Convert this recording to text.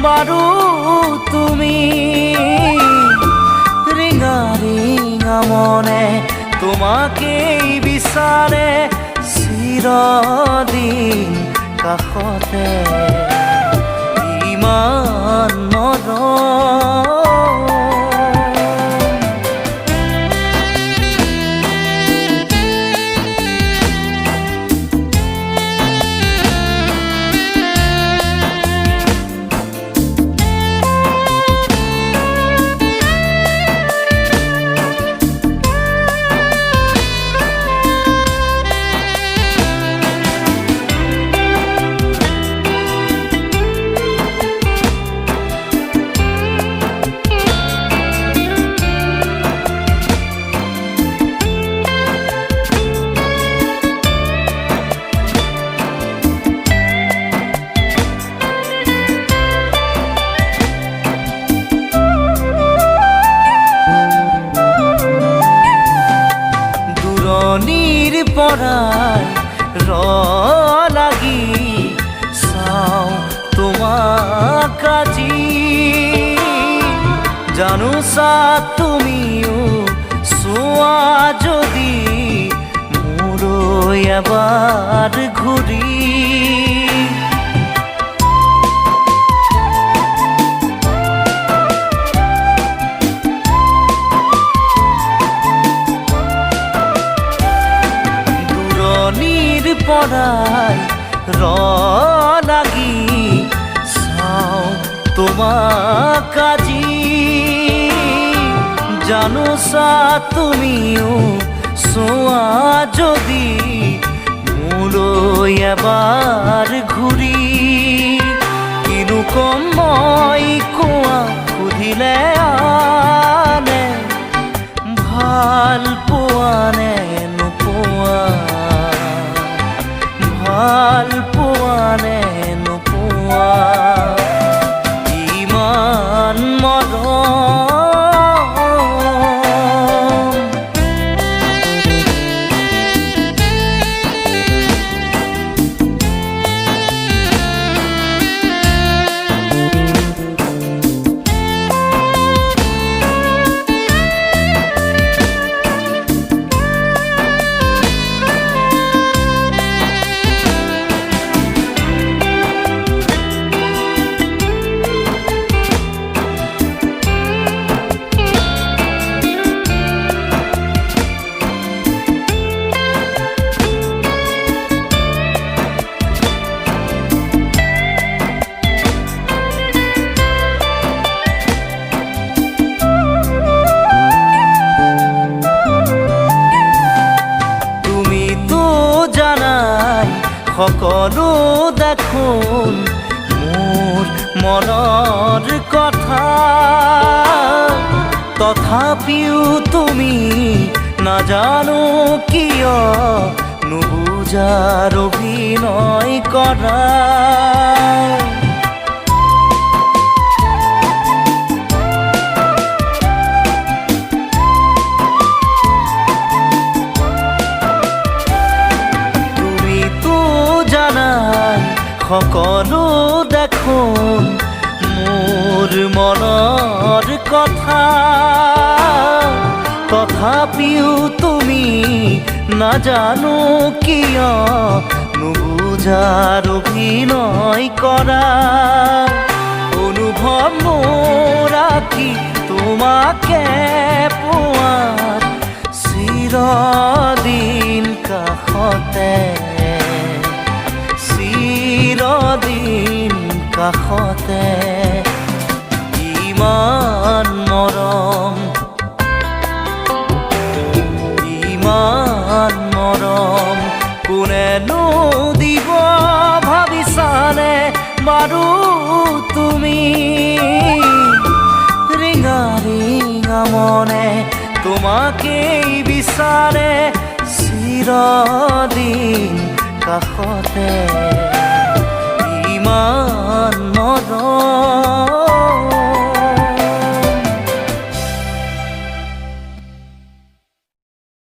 বাৰু তুমি ৰিঙা ৰিঙা মনে তোমাকেই বিচাৰে চিৰদিন কাষতে ইমান মৰম পৰাই লাগি চাওঁ তোমাক আজি জানোচা তুমিও চোৱা যদি মোলৈ এবাৰ ঘূৰি পৰাই লাগি চাওঁ তোমাক আজি জানোচা তুমিও চোৱা যদি মোলৈ এবাৰ ঘূৰি কিনো কম মই কোৱা সুধিলে আনে ভাল পোৱা নে নোপোৱা ভাল পোৱা নে নোপোৱা ইমান মৰম সকলো দেখোন মোৰ মনৰ কথা তথাপিও তুমি নাজানো কিয় নুবুজাৰ অভিনয় কৰা সকলো দেখোন মোৰ মনৰ কথা তথাপিও তুমি নাজানো কিয় নুবুজাৰ অভিনয় কৰা অনুভৱ মোৰ কি তোমাকে পোৱাৰ চিৰদিন কাষতে চিৰদিন কাষতে ইমান মৰম ইমান মৰম কোনেনো দিব ভাবিছানে বাৰু তুমি ৰিঙা ৰিঙা মনে তোমাকেই বিচাৰে চিৰদিন কাষতে